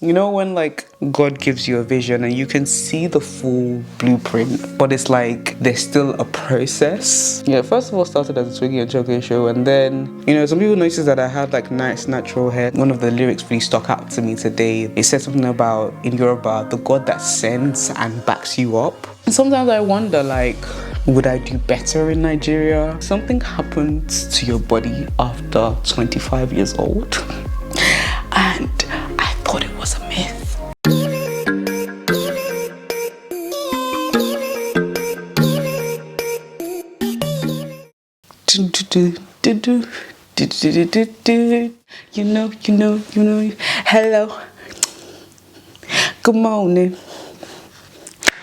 You know when like God gives you a vision and you can see the full blueprint, but it's like there's still a process. Yeah, first of all started as a Twiggy and Chocolate show, and then, you know, some people noticed that I had like nice natural hair. One of the lyrics really stuck out to me today. It said something about, in Yoruba, the God that sends and backs you up. And sometimes I wonder, like, would I do better in Nigeria? Something happens to your body after 25 years old. And I thought it was a myth. You know. Hello. Good morning.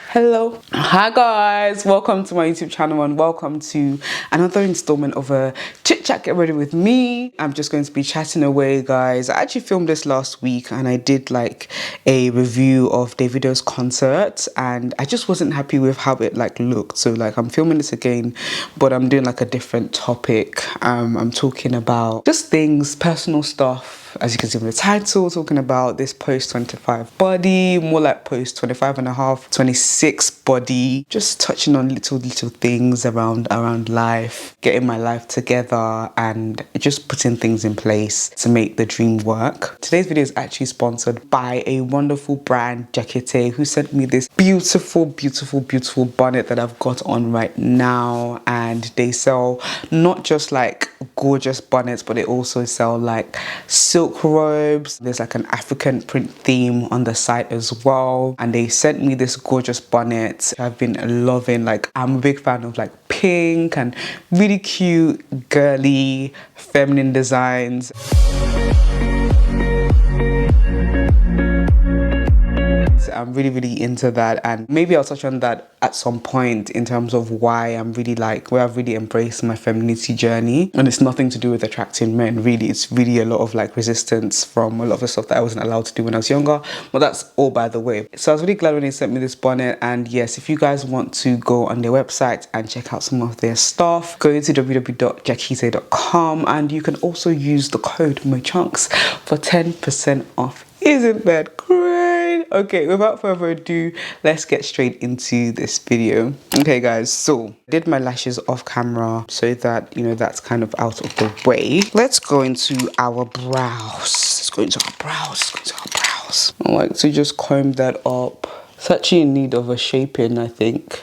Hello. Hi guys, welcome to my YouTube channel and welcome to another installment of a chit chat get ready with me. I'm just going to be chatting away, guys. I actually filmed this last week and I did like a review of Davido's concert and I just wasn't happy with how it like looked. So like I'm filming this again, but I'm doing like a different topic. I'm talking about just things, personal stuff. As you can see from the title, talking about this post 25 body, more like post 25 and a half, 26 body, just touching on little things around life, getting my life together and just putting things in place to make the dream work. Today's video is actually sponsored by a wonderful brand, Jakite, who sent me this beautiful bonnet that I've got on right now. And they sell not just like gorgeous bonnets, but they also sell like silk robes. There's like an African print theme on the site as well, and they sent me this gorgeous bonnet. I've been loving, like I'm a big fan of like pink and really cute girly feminine designs. I'm really into that, and maybe I'll touch on that at some point in terms of why I'm really like, where I've really embraced my femininity journey. And it's nothing to do with attracting men, really. It's really a lot of like resistance from a lot of the stuff that I wasn't allowed to do when I was younger, but that's all by the way. So I was really glad when they sent me this bonnet. And yes, if you guys want to go on their website and check out some of their stuff, go to www.jakite.com and you can also use the code MoChunks for 10% off. Isn't that great? Okay, without further ado, let's get straight into this video. Okay guys, so I did my lashes off camera so that, you know, that's kind of out of the way. Let's go into our brows. I like to just comb that up. It's actually in need of a shaping, I think.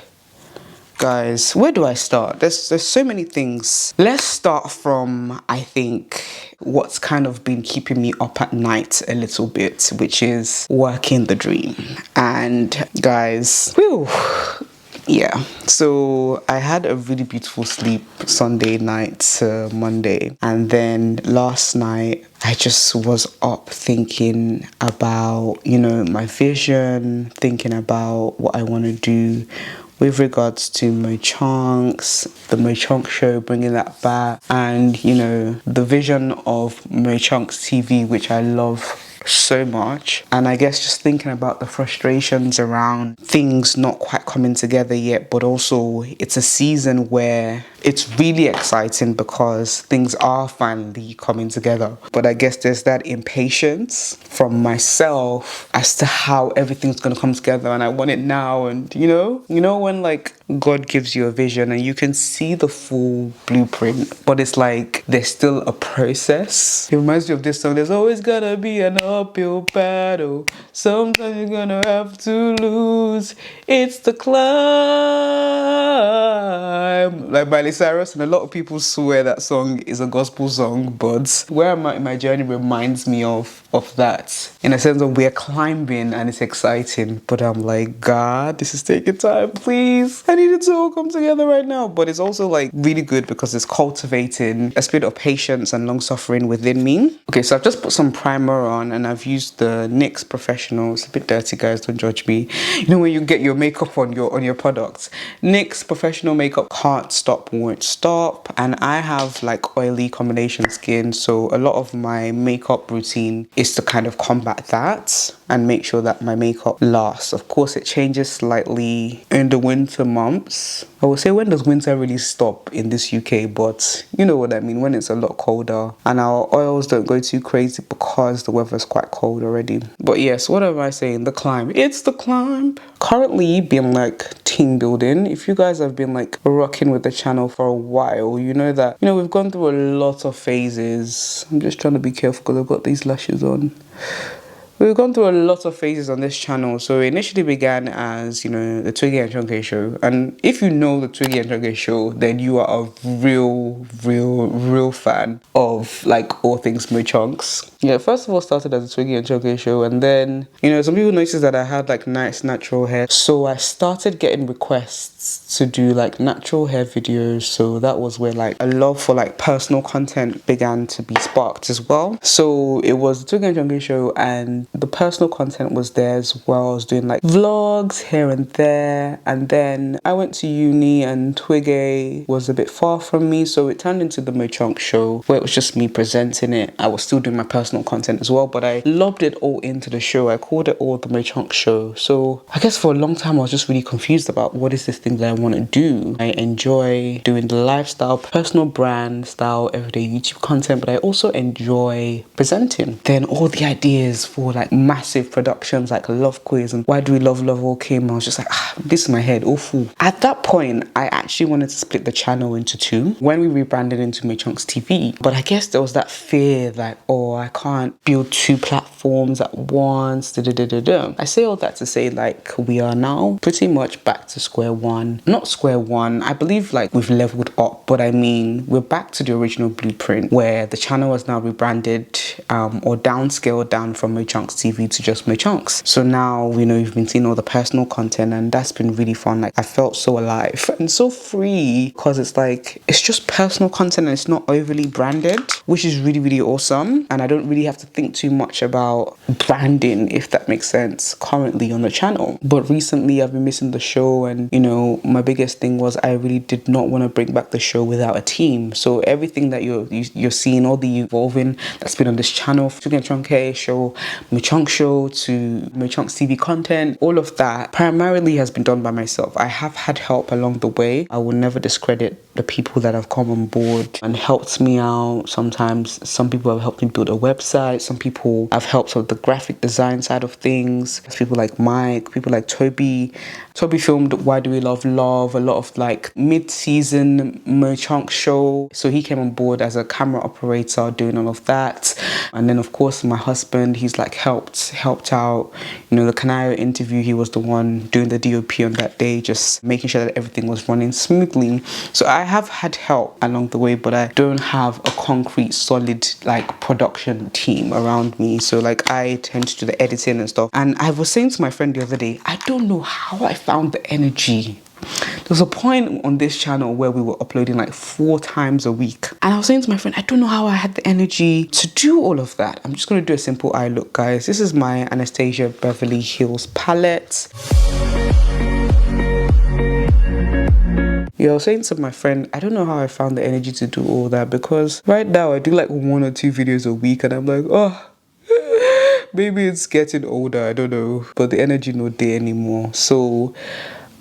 Guys, where do I start? There's so many things. Let's start from, I think, what's kind of been keeping me up at night a little bit, which is working the dream. And guys, whew, yeah, so I had a really beautiful sleep Sunday night to Monday, and then last night I just was up thinking about, you know, my vision, thinking about what I want to do with regards to MoChunks, the MoChunks show, bringing that back, and, you know, the vision of MoChunks TV, which I love so much. And I guess just thinking about the frustrations around things not quite coming together yet, but also it's a season where it's really exciting because things are finally coming together. But I guess there's that impatience from myself as to how everything's gonna come together, and I want it now. And you know when like God gives you a vision and you can see the full blueprint, but it's like there's still a process. It reminds me of this song, there's always gonna be an uphill battle, sometimes you're gonna have to lose, it's the climb, like Miley Cyrus. And a lot of people swear that song is a gospel song, but where I'm at in my journey reminds me of that, in a sense of we're climbing and it's exciting, but I'm like, God, this is taking time, please, I need it to all come together right now. But it's also like really good because it's cultivating a spirit of patience and long suffering within me. Okay, so I've just put some primer on and I've used the NYX Professional. It's a bit dirty, guys, don't judge me. You know when you get your makeup on your products, NYX Professional makeup can't stop, won't stop. And I have like oily combination skin, so a lot of my makeup routine is to kind of combat that. and make sure that my makeup lasts. Of course, it changes slightly in the winter months. I would say, when does winter really stop in this UK? But you know what I mean, when it's a lot colder and our oils don't go too crazy because the weather's quite cold already. But yes, what am I saying? The climb. It's the climb. Currently been like team building. If you guys have been like rocking with the channel for a while, you know that, you know, we've gone through a lot of phases. I'm just trying to be careful because I've got these lashes on. We've gone through a lot of phases on this channel. So it initially began as, you know, the Twiggy and Chunky show. And if you know the Twiggy and Chunky show, then you are a real fan of like all things MoChunks. Yeah, first of all, started as a Twiggy and Chunky show. And then, you know, some people noticed that I had like nice natural hair. So I started getting requests to do like natural hair videos. So that was where like a love for like personal content began to be sparked as well. So it was the Twiggy and Chunky show, and the personal content was there as well. I was doing like vlogs here and there, and then I went to uni and Twiggy was a bit far from me, so it turned into the MoChunks show where it was just me presenting it. I was still doing my personal content as well, but I lobbed it all into the show. I called it all the MoChunks show. So I guess for a long time I was just really confused about what is this thing that I want to do. I enjoy doing the lifestyle, personal brand style, everyday YouTube content, but I also enjoy presenting. Then all the ideas for like massive productions like Love Quiz and Why Do We Love Love all came. I was just like, this is my head, awful. At that point, I actually wanted to split the channel into two when we rebranded into MoChunks TV. But I guess there was that fear like, oh, I can't build two platforms at once. I say all that to say like we are now pretty much back to square one. Not square one, I believe like we've leveled up, but I mean we're back to the original blueprint where the channel is now rebranded or downscaled down from MoChunks TV to just MoChunks. So now, you know, you've been seeing all the personal content, and that's been really fun. Like I felt so alive and so free because it's like it's just personal content and it's not overly branded, which is really awesome. And I don't really have to think too much about branding, if that makes sense, currently on the channel. But recently I've been missing the show, and you know, my biggest thing was I really did not want to bring back the show without a team. So everything that you're seeing, all the evolving that's been on this channel, Twiggy and Chunky show, MoChunks show to MoChunks TV content, all of that primarily has been done by myself. I have had help along the way. I will never discredit the people that have come on board and helped me out. Sometimes some people have helped me build a website, some people have helped with the graphic design side of things. People like Mike, people like Toby filmed Why Do We Love Love, a lot of like mid-season MoChunks show, so he came on board as a camera operator doing all of that. And then of course my husband, he's like helped out, you know, the Canario interview, he was the one doing the DOP on that day, just making sure that everything was running smoothly. So I have had help along the way, but I don't have a concrete solid like production team around me. So like I tend to do the editing and stuff. And I was saying to my friend the other day, I don't know how I found the energy. There was a point on this channel where we were uploading like 4 times a week, and I was saying to my friend, I don't know how I had the energy to do all of that. I'm just going to do a simple eye look, guys. This is my Anastasia Beverly Hills palette. Yeah, I was saying to my friend, I don't know how I found the energy to do all that, because right now I do like 1 or 2 videos a week, and I'm like, oh, maybe it's getting older, I don't know, but the energy not there anymore. So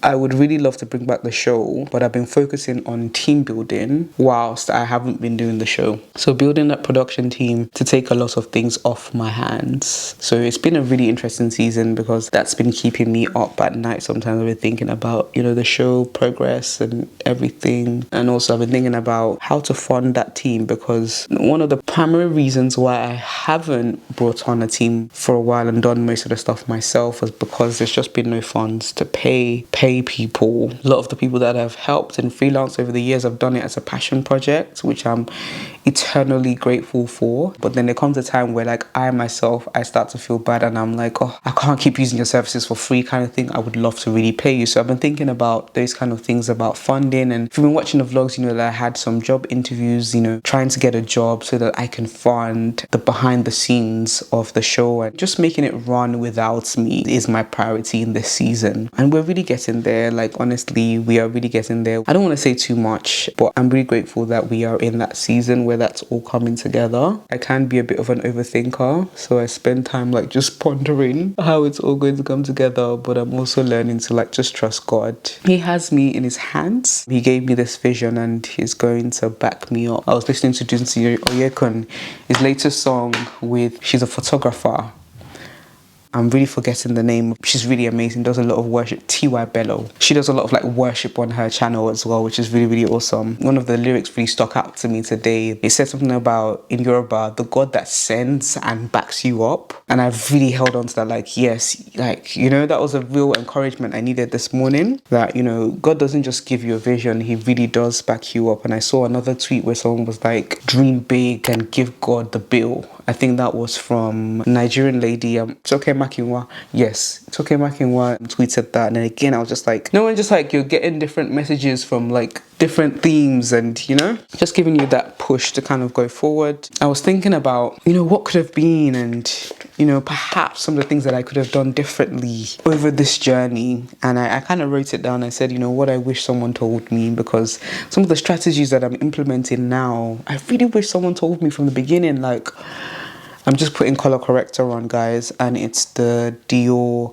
I would really love to bring back the show, but I've been focusing on team building whilst I haven't been doing the show. So building that production team to take a lot of things off my hands. So it's been a really interesting season because that's been keeping me up at night. Sometimes I've been thinking about, you know, the show progress and everything. And also I've been thinking about how to fund that team, because one of the primary reasons why I haven't brought on a team for a while and done most of the stuff myself was because there's just been no funds to pay people. A lot of the people that have helped and freelanced over the years have done it as a passion project, which I'm eternally grateful for. But then there comes a time where like I myself, I start to feel bad, and I'm like, oh, I can't keep using your services for free kind of thing. I would love to really pay you. So I've been thinking about those kind of things, about funding. And if you've been watching the vlogs, you know that I had some job interviews, you know, trying to get a job so that I can fund the behind the scenes of the show, and just making it run without me is my priority in this season. And we're really getting there. Like honestly, we are really getting there. I don't want to say too much, but I'm really grateful that we are in that season where where that's all coming together. I can be a bit of an overthinker, so I spend time like just pondering how it's all going to come together, but I'm also learning to like just trust God. He has me in his hands. He gave me this vision and he's going to back me up. I was listening to Dunsi Oyekun, his latest song with, she's a photographer. I'm really forgetting the name. She's really amazing, does a lot of worship. T.Y. Bello. She does a lot of like worship on her channel as well, which is really, really awesome. One of the lyrics really stuck out to me today. It said something about, in Yoruba, the God that sends and backs you up. And I've really held on to that, like, yes, like, you know, that was a real encouragement I needed this morning. That, you know, God doesn't just give you a vision, he really does back you up. And I saw another tweet where someone was like, dream big and give God the bill. I think that was from Nigerian lady, Toke Makinwa. Yes, Toke Makinwa tweeted that. And then again, I was just like, no one just like, you're getting different messages from like different themes and, you know, just giving you that push to kind of go forward. I was thinking about, you know, what could have been and, you know, perhaps some of the things that I could have done differently over this journey. And I kind of wrote it down. I said, you know, what I wish someone told me, because some of the strategies that I'm implementing now, I really wish someone told me from the beginning. Like, I'm just putting color corrector on, guys, and it's the Dior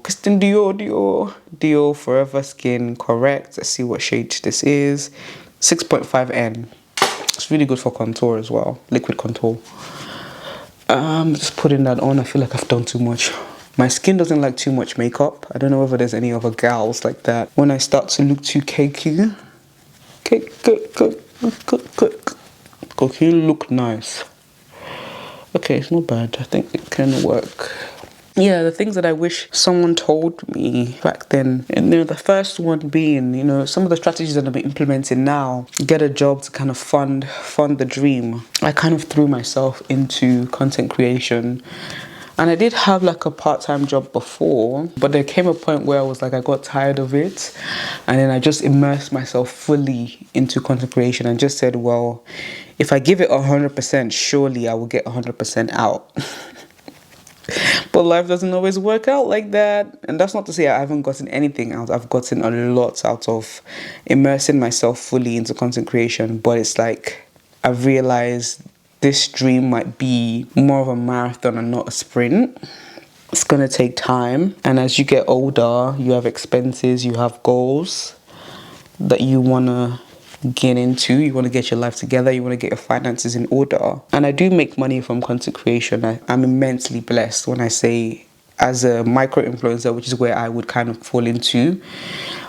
Forever Skin Correct. Let's see what shade this is. 6.5N. It's really good for contour as well, liquid contour. Just putting that on. I feel like I've done too much. My skin doesn't like too much makeup. I don't know whether there's any other gals like that. When I start to look too cakey, cookie look nice. Okay, it's not bad. I think it can work. Yeah, the things that I wish someone told me back then. And, you know, the first one being, you know, some of the strategies that I'm implementing now. Get a job to kind of fund the dream. I kind of threw myself into content creation. And I did have like a part-time job before, but there came a point where I was like, I got tired of it. And then I just immersed myself fully into content creation and just said, well, if I give it 100%, surely I will get 100% out. But life doesn't always work out like that. And that's not to say I haven't gotten anything out. I've gotten a lot out of immersing myself fully into content creation. But it's like, I've realized this dream might be more of a marathon and not a sprint. It's gonna take time. And as you get older, you have expenses, you have goals that you wanna get into. You wanna get your life together, you wanna get your finances in order. And I do make money from content creation. I'm immensely blessed when I say, as a micro influencer, which is where I would kind of fall into.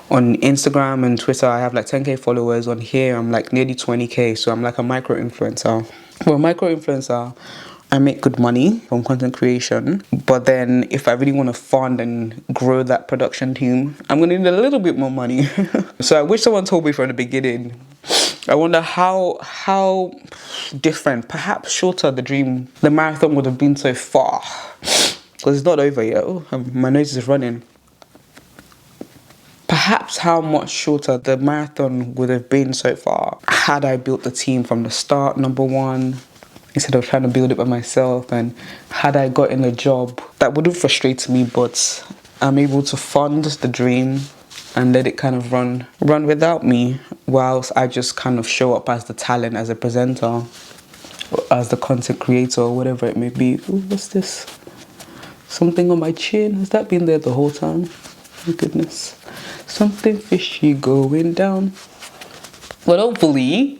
On Instagram and Twitter, I have like 10k followers. On here, I'm like nearly 20k. So I'm like a micro influencer. For a micro influencer, I make good money from content creation. But then if I really want to fund and grow that production team, I'm going to need a little bit more money. So I wish someone told me from the beginning. I wonder how different, perhaps shorter the marathon would have been so far. Because it's not over yet. Oh, my nose is running. Perhaps how much shorter the marathon would have been so far had I built the team from the start, number one, instead of trying to build it by myself. And had I gotten a job, that wouldn't frustrate me, but I'm able to fund the dream and let it kind of run without me, whilst I just kind of show up as the talent, as a presenter, as the content creator, or whatever it may be. Ooh, what's this? Something on my chin. Has that been there the whole time? Oh goodness. Something fishy going down. Well, hopefully,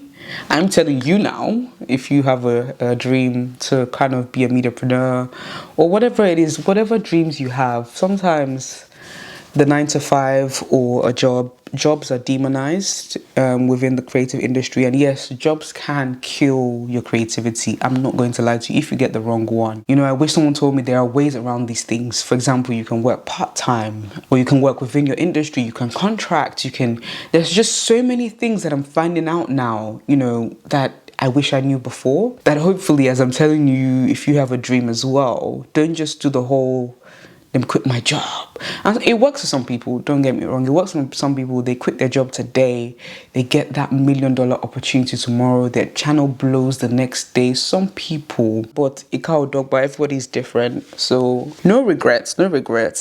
I'm telling you now, if you have a dream to kind of be a mediapreneur or whatever it is, whatever dreams you have, sometimes the 9-to-5 or a jobs are demonized within the creative industry. And yes, jobs can kill your creativity. I'm not going to lie to you if you get the wrong one. You know, I wish someone told me there are ways around these things. For example, you can work part-time, or you can work within your industry, you can contract, there's just so many things that I'm finding out now, you know, that I wish I knew before. That hopefully, as I'm telling you, if you have a dream as well, don't just do the whole them quit my job. And it works for some people, don't get me wrong. It works for some people. They quit their job today, they get that $1 million opportunity tomorrow, their channel blows the next day. Some people, but everybody's different. So no regrets,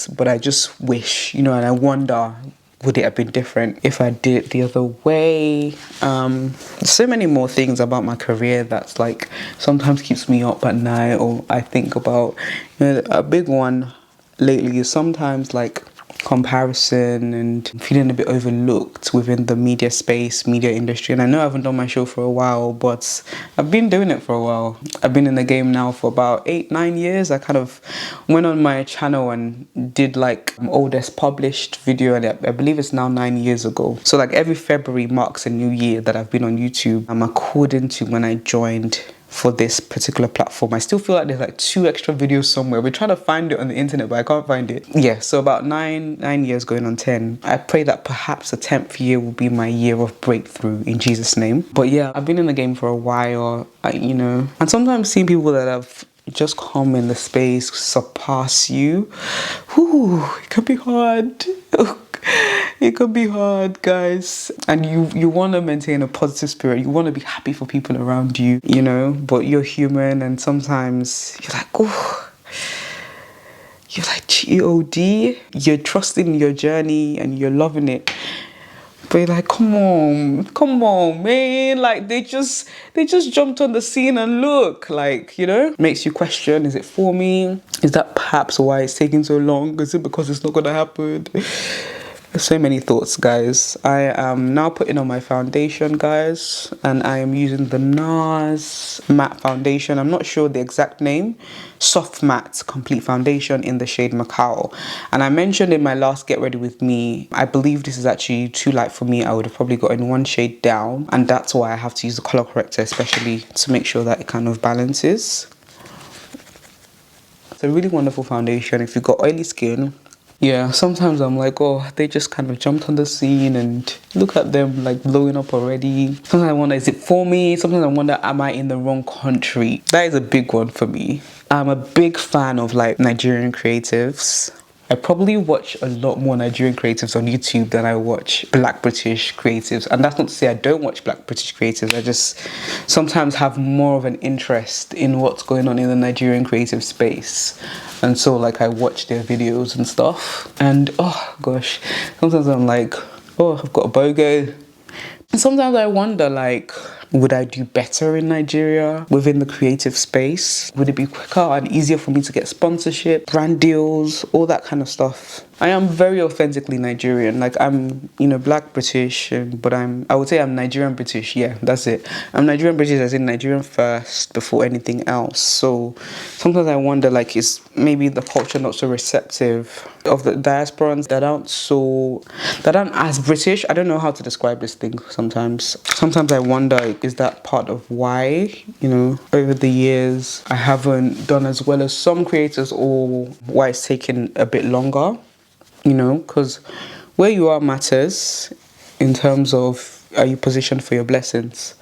but I just wish, you know, and I wonder, would it have been different if I did it the other way? So many more things about my career that's like sometimes keeps me up at night, or I think about, you know, a big one lately is sometimes like comparison and feeling a bit overlooked within the media space, media industry. And I know I haven't done my show for a while, but I've been doing it for a while. I've been in the game now for about 8-9 years. I kind of went on my channel and did like oldest published video, and I believe it's now 9 years ago. So like every February marks a new year that I've been on YouTube. According to when I joined for this particular platform. I still feel like there's like 2 extra videos somewhere. We're trying to find it on the internet, but I can't find it. Yeah, so about 9 years going on 10. I pray that perhaps the 10th year will be my year of breakthrough in Jesus' name. But yeah, I've been in the game for a while, you know, and sometimes seeing people that have just come in the space surpass you, whew, it can be hard. It could be hard, guys. And you want to maintain a positive spirit. You want to be happy for people around you, you know, but you're human, and sometimes you're like, oh, you're like, G-O-D. You're trusting your journey and you're loving it. But you're like, come on, man. Like, they just jumped on the scene and look, like, you know, makes you question, is it for me? Is that perhaps why it's taking so long? Is it because it's not going to happen? So many thoughts, guys. I am now putting on my foundation, guys, and I am using the NARS matte foundation. I'm not sure the exact name. Soft matte complete foundation in the shade Macao. And I mentioned in my last Get Ready With Me, I believe this is actually too light for me. I would have probably gotten 1 shade down, and that's why I have to use the color corrector, especially to make sure that it kind of balances. It's a really wonderful foundation if you've got oily skin. Yeah, sometimes I'm like, oh, they just kind of jumped on the scene and look at them like blowing up already. Sometimes I wonder, is it for me? Sometimes I wonder, am I in the wrong country? That is a big one for me. I'm a big fan of like Nigerian creatives. I probably watch a lot more Nigerian creatives on YouTube than I watch Black British creatives. And that's not to say I don't watch Black British creatives. I just sometimes have more of an interest in what's going on in the Nigerian creative space. And so like I watch their videos and stuff. And oh gosh, sometimes I'm like, oh, I've got a BOGO. And sometimes I wonder, like, would I do better in Nigeria within the creative space? Would it be quicker and easier for me to get sponsorship, brand deals, all that kind of stuff? I am very authentically Nigerian. Like, I'm, you know, Black British, but I would say I'm Nigerian British. Yeah, that's it. I'm Nigerian British, as in Nigerian first before anything else. So sometimes I wonder, like, is maybe the culture not so receptive of the diasporans that aren't as British? I don't know how to describe this thing sometimes. Sometimes I wonder, is that part of why, you know, over the years I haven't done as well as some creators, or why it's taken a bit longer? You know, because where you are matters in terms of, are you positioned for your blessings?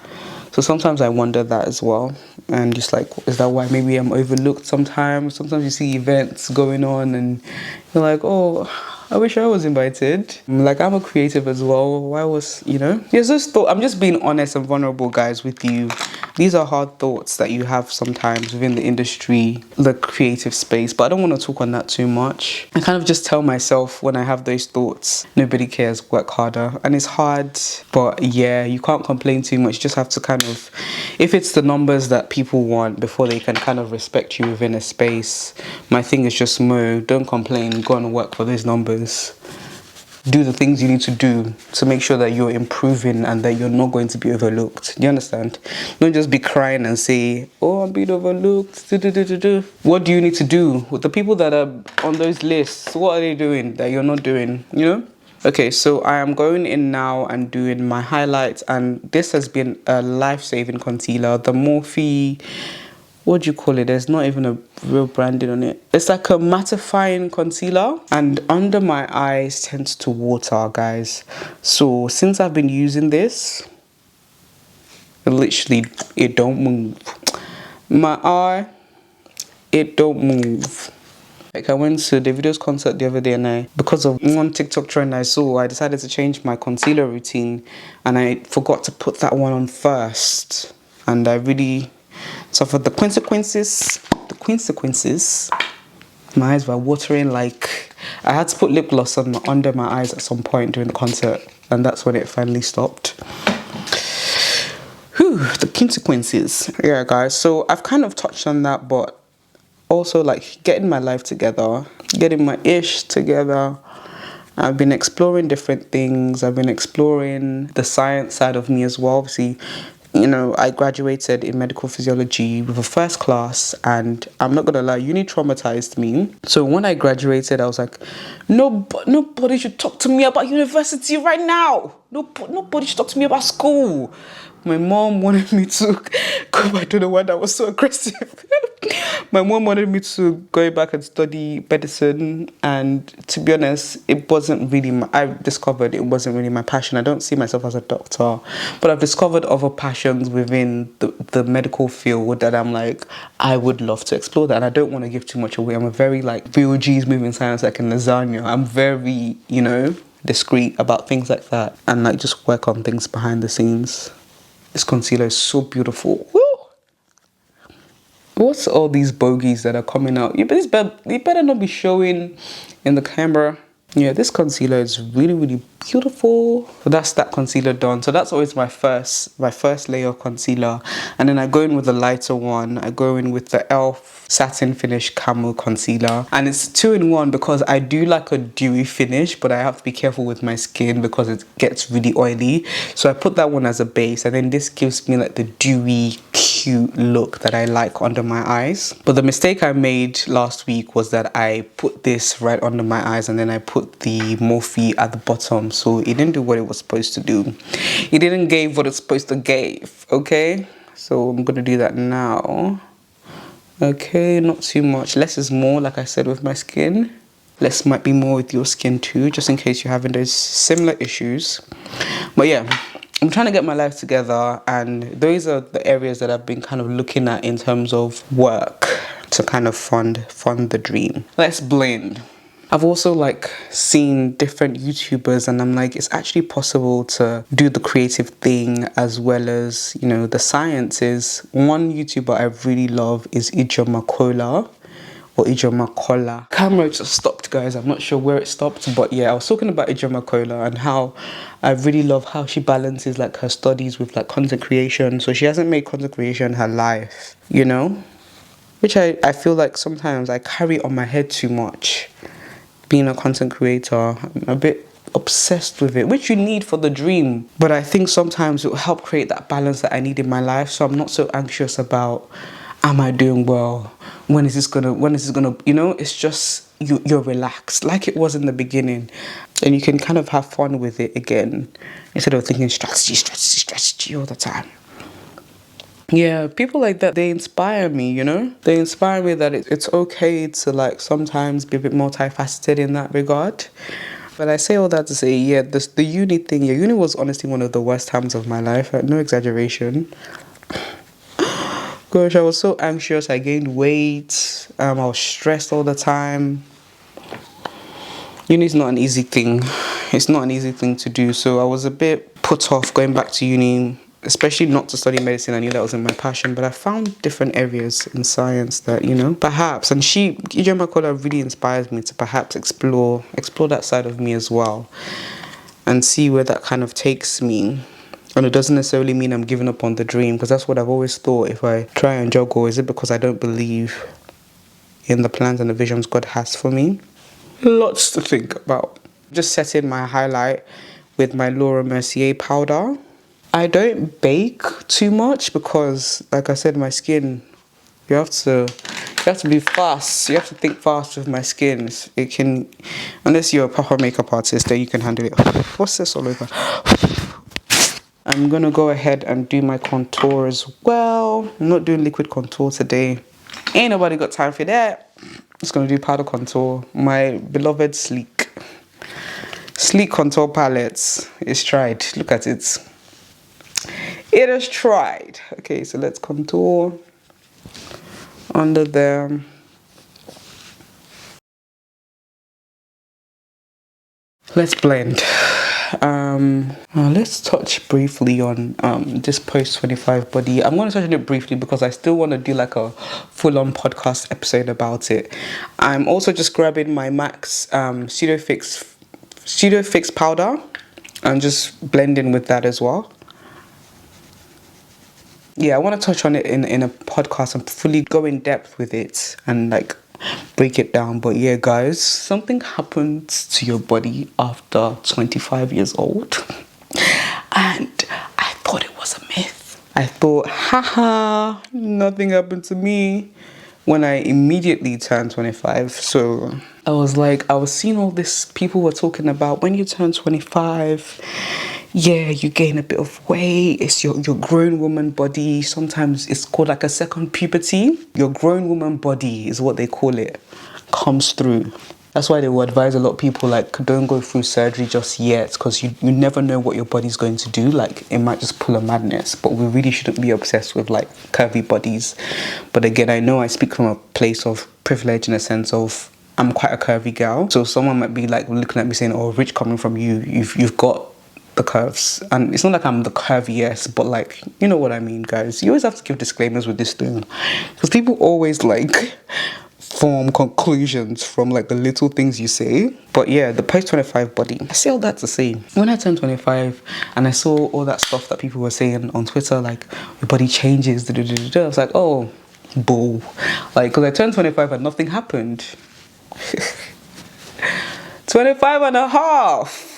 So sometimes I wonder that as well. And just like, is that why maybe I'm overlooked sometimes? Sometimes you see events going on and you're like, oh, I wish I was invited. Like, I'm a creative as well. Why was, you know? There's this thought. I'm just being honest and vulnerable, guys, with you. These are hard thoughts that you have sometimes within the industry, the creative space. But I don't want to talk on that too much. I kind of just tell myself when I have those thoughts, nobody cares, work harder. And it's hard, but yeah, you can't complain too much. You just have to kind of, if it's the numbers that people want before they can kind of respect you within a space, my thing is just don't complain, go and work for those numbers. Do the things you need to do to make sure that you're improving and that you're not going to be overlooked. Do you understand? Don't just be crying and say, oh, I'm being overlooked. What do you need to do with the people that are on those lists? What are they doing that you're not doing, you know? Okay, so I am going in now and doing my highlights, and this has been a life-saving concealer, the Morphe, what do you call it? There's not even a real branding on it. It's like a mattifying concealer, and under my eyes tends to water, guys. So since I've been using this, literally it don't move. My eye, it don't move. Like, I went to Davido's concert the other day, and because of one TikTok trend I saw, I decided to change my concealer routine, and I forgot to put that one on first, and I really suffered the consequences. My eyes were watering like I had to put lip gloss on under my eyes at some point during the concert, and that's when it finally stopped. Whew, the consequences. Yeah, guys, so I've kind of touched on that, but also like getting my life together, getting my ish together. I've been exploring different things. I've been exploring the science side of me as well. Obviously, you know, I graduated in medical physiology with a first class, and I'm not gonna lie, uni traumatized me. So when I graduated, I was like, nobody should talk to me about university right now. Nobody should talk to me about school. My mom wanted me to I don't know why that was so aggressive. My mom wanted me to go back and study medicine, and to be honest, it wasn't really I discovered it wasn't really my passion. I don't see myself as a doctor, but I've discovered other passions within the medical field that I'm like, I would love to explore that, and I don't want to give too much away. I'm a very like real G's moving science like a lasagna. I'm very, you know, discreet about things like that, and like just work on things behind the scenes. This concealer is so beautiful. Woo! What's all these bogeys that are coming out? You better not be showing in the camera. Yeah, this concealer is really, really beautiful. So that's that concealer done. So that's always my first layer of concealer. And then I go in with a lighter one. I go in with the e.l.f. Satin Finish Camo Concealer. And it's 2-in-1 because I do like a dewy finish, but I have to be careful with my skin because it gets really oily. So I put that one as a base, and then this gives me like the dewy, cute look that I like under my eyes. But the mistake I made last week was that I put this right under my eyes and then I put the Morphe at the bottom, so it didn't do what it was supposed to do. It didn't give what it's supposed to give, okay? So I'm gonna do that now. Okay, not too much. Less is more, like I said, with my skin. Less might be more with your skin too, just in case you're having those similar issues. But yeah, I'm trying to get my life together, and those are the areas that I've been kind of looking at in terms of work to kind of fund the dream. Let's blend. I've also like seen different YouTubers, and I'm like, it's actually possible to do the creative thing as well as, you know, the sciences. One YouTuber I really love is Ijeoma Kola. Or Ijeoma Kola. Camera just stopped, guys. I'm not sure where it stopped, but yeah, I was talking about Ijeoma Kola and how I really love how she balances like her studies with like content creation. So she hasn't made content creation her life, you know, which I feel like sometimes I carry on my head too much. Being a content creator, I'm a bit obsessed with it, which you need for the dream. But I think sometimes it will help create that balance that I need in my life. So I'm not so anxious about, am I doing well? When is this gonna, you know, it's just, you're relaxed like it was in the beginning. And you can kind of have fun with it again, instead of thinking strategy all the time. Yeah, people like that, they inspire me, you know? They inspire me that it's okay to like sometimes be a bit multifaceted in that regard. But I say all that to say, yeah, the uni thing, yeah, uni was honestly one of the worst times of my life, no exaggeration. Gosh, I was so anxious, I gained weight, I was stressed all the time. Uni is not an easy thing. It's not an easy thing to do, so I was a bit put off going back to uni, especially not to study medicine. I knew that wasn't my passion, but I found different areas in science that, you know, perhaps, and Ijeoma Kola really inspires me to perhaps explore that side of me as well and see where that kind of takes me. And it doesn't necessarily mean I'm giving up on the dream, because that's what I've always thought. If I try and juggle, is it because I don't believe in the plans and the visions God has for me? Lots to think about. Just setting my highlight with my Laura Mercier powder. I don't bake too much because, like I said, my skin, you have to be fast. You have to think fast with my skin. It can, unless you're a proper makeup artist, then you can handle it. What's this all over? I'm gonna go ahead and do my contour as well. I'm not doing liquid contour today. Ain't nobody got time for that. Just gonna do powder contour. My beloved Sleek contour palette is tried. Look at it. It is tried. Okay, so let's contour under there. Let's blend. let's touch briefly on this post 25 body. I'm going to touch on it briefly because I still want to do like a full-on podcast episode about it. I'm also just grabbing my MAC's Studio Fix powder and just blending with that as well. Yeah, I want to touch on it in a podcast and fully go in depth with it and like break it down. But yeah, guys, something happens to your body after 25 years old, and I thought it was a myth. I thought, haha, nothing happened to me when I immediately turned 25. So I was seeing all this, people were talking about when you turn 25, yeah, you gain a bit of weight. It's your grown woman body. Sometimes it's called like a second puberty. Your grown woman body is what they call it, comes through. That's why they will advise a lot of people like don't go through surgery just yet, because you never know what your body's going to do. Like it might just pull a madness. But we really shouldn't be obsessed with like curvy bodies. But again, I know I speak from a place of privilege in a sense of I'm quite a curvy girl. So someone might be like looking at me saying, oh, Rich, coming from you, you've got the curves. And it's not like I'm the curviest, but like, you know what I mean, guys. You always have to give disclaimers with this thing, because people always like form conclusions from like the little things you say. But yeah, the post 25 body, I say all that to say, when I turned 25 and I saw all that stuff that people were saying on Twitter, like your body changes, I was like, oh, bull. Like, because I turned 25 and nothing happened. 25 and a half.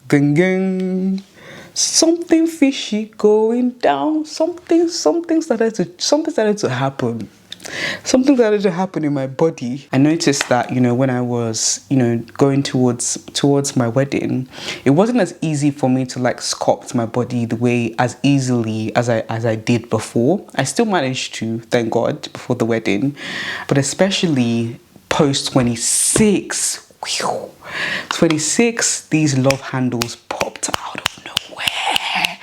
Ding, ding. Something fishy going down. Something started to happen. Something started to happen in my body. I noticed that, you know, when I was, you know, going towards my wedding, it wasn't as easy for me to like sculpt my body the way as easily as I did before. I still managed to, thank God, before the wedding, but especially post 26. 26, these love handles popped out of nowhere.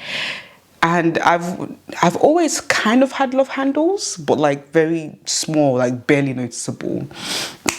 And I've always kind of had love handles, but like very small, like barely noticeable.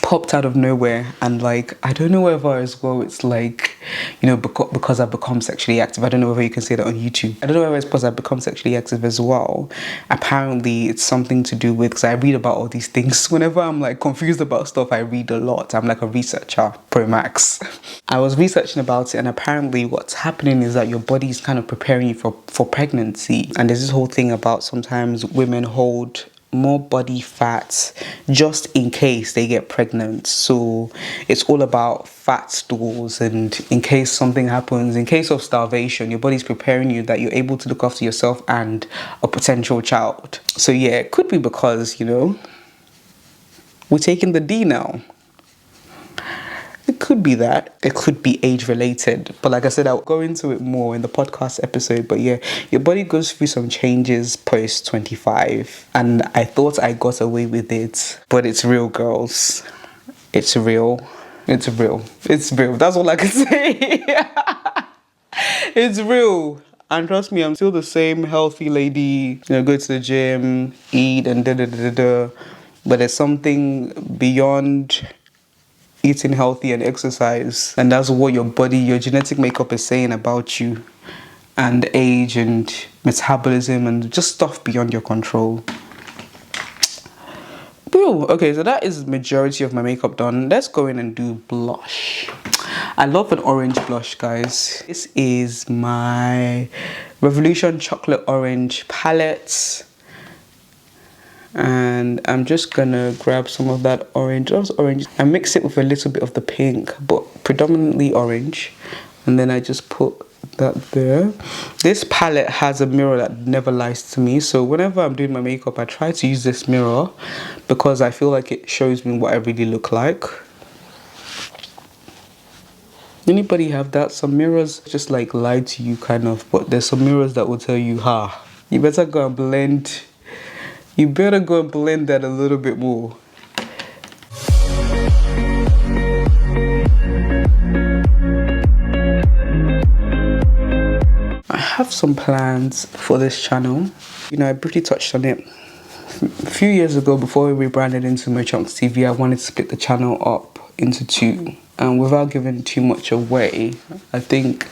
Popped out of nowhere, and like I don't know whether as well it's like, you know, because I've become sexually active. I don't know whether you can say that on YouTube. I don't know whether it's because I've become sexually active as well. Apparently it's something to do with, because I read about all these things. Whenever I'm like confused about stuff, I read a lot. I'm like a researcher pro max. I was researching about it, and apparently what's happening is that your body is kind of preparing you for pregnancy. And there's this whole thing about sometimes women hold more body fat just in case they get pregnant. So it's all about fat stores, and in case something happens, in case of starvation, your body's preparing you that you're able to look after yourself and a potential child. So yeah, it could be because, you know, we're taking the D now. It could be that. It could be age related. But like I said, I'll go into it more in the podcast episode. But yeah, your body goes through some changes post 25. And I thought I got away with it. But it's real, girls. It's real. It's real. It's real. That's all I can say. It's real. And trust me, I'm still the same healthy lady. You know, go to the gym, eat, and da-da-da-da-da. But there's something beyond eating healthy and exercise, and that's what your body, your genetic makeup is saying about you, and age and metabolism and just stuff beyond your control. Bro, okay, so that is the majority of my makeup done. Let's go in and do blush. I love an orange blush, guys. This is my Revolution Chocolate Orange palette. And I'm just gonna grab some of that orange, and mix it with a little bit of the pink, but predominantly orange. And then I just put that there. This palette has a mirror that never lies to me. So whenever I'm doing my makeup, I try to use this mirror because I feel like it shows me what I really look like. Anybody have that? Some mirrors just like lie to you kind of, but there's some mirrors that will tell you, you better go and blend. You better go and blend that a little bit more. I have some plans for this channel. You know, I briefly touched on it. A few years ago, before we rebranded into MoChunks TV, I wanted to split the channel up into two. And without giving too much away, I think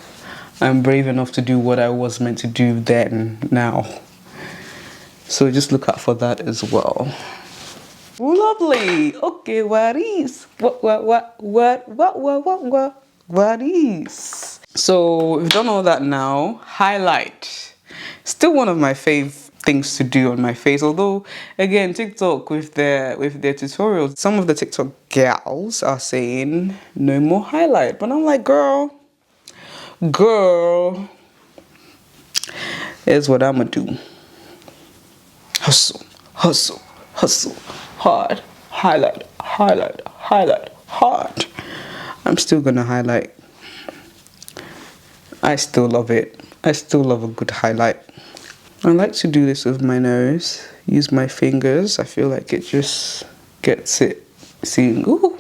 I'm brave enough to do what I was meant to do then, now. So just look out for that as well. Ooh, lovely. Okay, what is? What is? So we've done all that now. Highlight. Still one of my fave things to do on my face. Although, again, TikTok with their tutorials, some of the TikTok gals are saying no more highlight. But I'm like, girl, here's what I'ma do. Hustle, hustle, hustle, hard, highlight, highlight, highlight, hard. I'm still gonna highlight. I still love it. I still love a good highlight. I like to do this with my nose. Use my fingers. I feel like it just gets it seen. Ooh.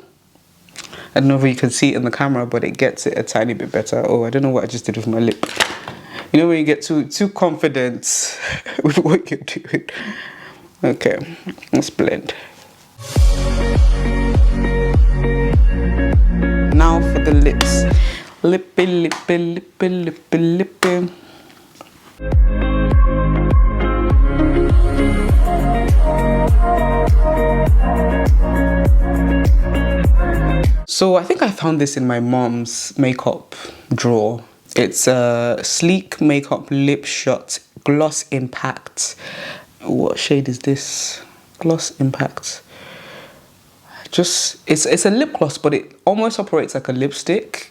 I don't know if you can see it in the camera, but it gets it a tiny bit better. Oh, I don't know what I just did with my lip. You know when you get too confident with what you're doing. Okay, let's blend. Now for the lips. Lippy, lippy, lippy, lippy, lippy. So I think I found this in my mom's makeup drawer. It's a Sleek Makeup Lip Shot Gloss Impact. What shade is this? Gloss Impact. It's a lip gloss, but it almost operates like a lipstick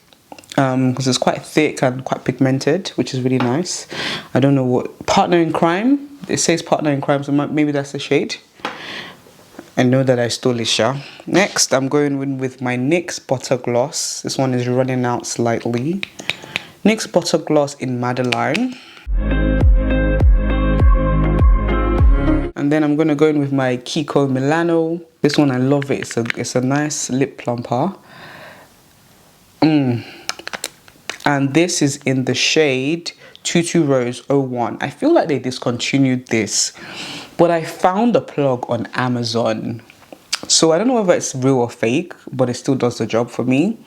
because it's quite thick and quite pigmented, which is really nice. I don't know what Partner in Crime. It says Partner in Crime, so maybe that's the shade. I know that I stole it, Sha. Next, I'm going in with my NYX Butter Gloss. This one is running out slightly. NYX Butter Gloss in Madeline. And then I'm going to go in with my Kiko Milano. This one, I love it. It's a nice lip plumper. And this is in the shade Tutu Rose 01. I feel like they discontinued this, but I found a plug on Amazon. So I don't know whether it's real or fake, but it still does the job for me.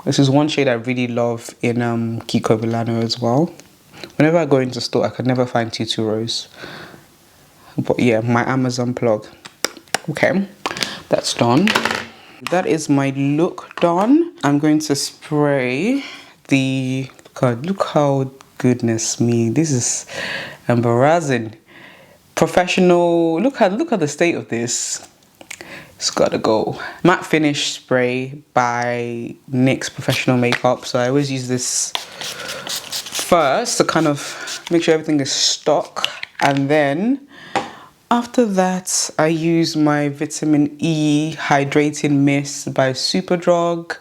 This is one shade I really love in Kiko Milano as well. Whenever I go into store, I could never find Tutu Rose. But yeah, my Amazon plug. Okay, that's done. That is my look done. I'm going to spray the... God, look how... Goodness me, this is embarrassing. Professional... Look at the state of this. It's gotta go. Matte Finish Spray by NYX Professional Makeup. So I always use this first to kind of make sure everything is stock. And then after that, I use my Vitamin E Hydrating Mist by Superdrug.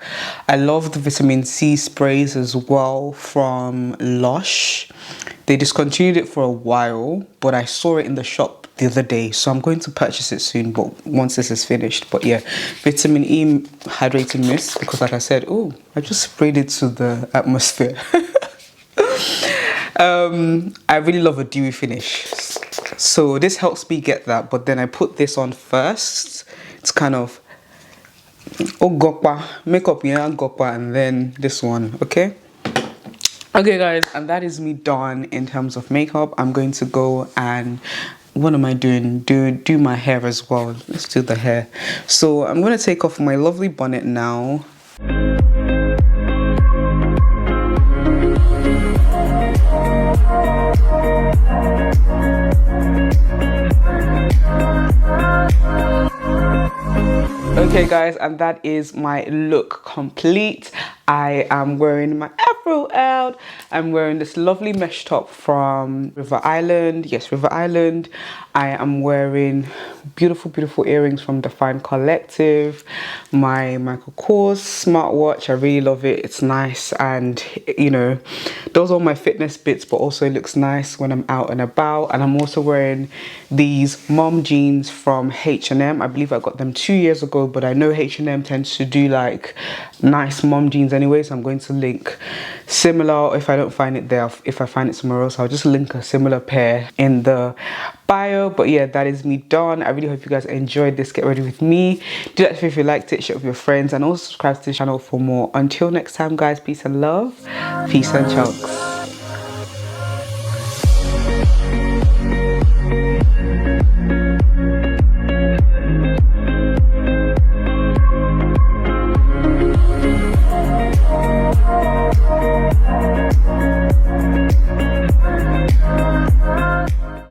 I love the Vitamin C sprays as well from Lush. They discontinued it for a while, but I saw it in the shop the other day, so I'm going to purchase it soon, but once this is finished. But yeah, Vitamin E Hydrating Mist, because like I said, oh, I just sprayed it to the atmosphere. I really love a dewy finish, so this helps me get that. But then I put this on first. It's kind of makeup, yeah, gopa, and then this one. Okay, guys, and that is me done in terms of makeup. I'm going to go and what am I doing? Do my hair as well. Let's do the hair. So I'm going to take off my lovely bonnet now. Okay guys, and that is my look complete. I am wearing my afro out. I'm wearing this lovely mesh top from River Island. Yes, River Island. I am wearing beautiful, beautiful earrings from Define Collective. My Michael Kors smartwatch. I really love it. It's nice, and you know, those are my fitness bits, but also it looks nice when I'm out and about. And I'm also wearing these mom jeans from H&M. I believe I got them 2 years ago, but I know H&M tends to do like nice mom jeans anyway, so I'm going to link similar. If I don't find it there, if I find it somewhere else, I'll just link a similar pair in the bio. But yeah, that is me done. I really hope you guys enjoyed this get ready with me. Do that if you liked it, share it with your friends, and also subscribe to the channel for more. Until next time, guys, peace and love. Peace and chunks.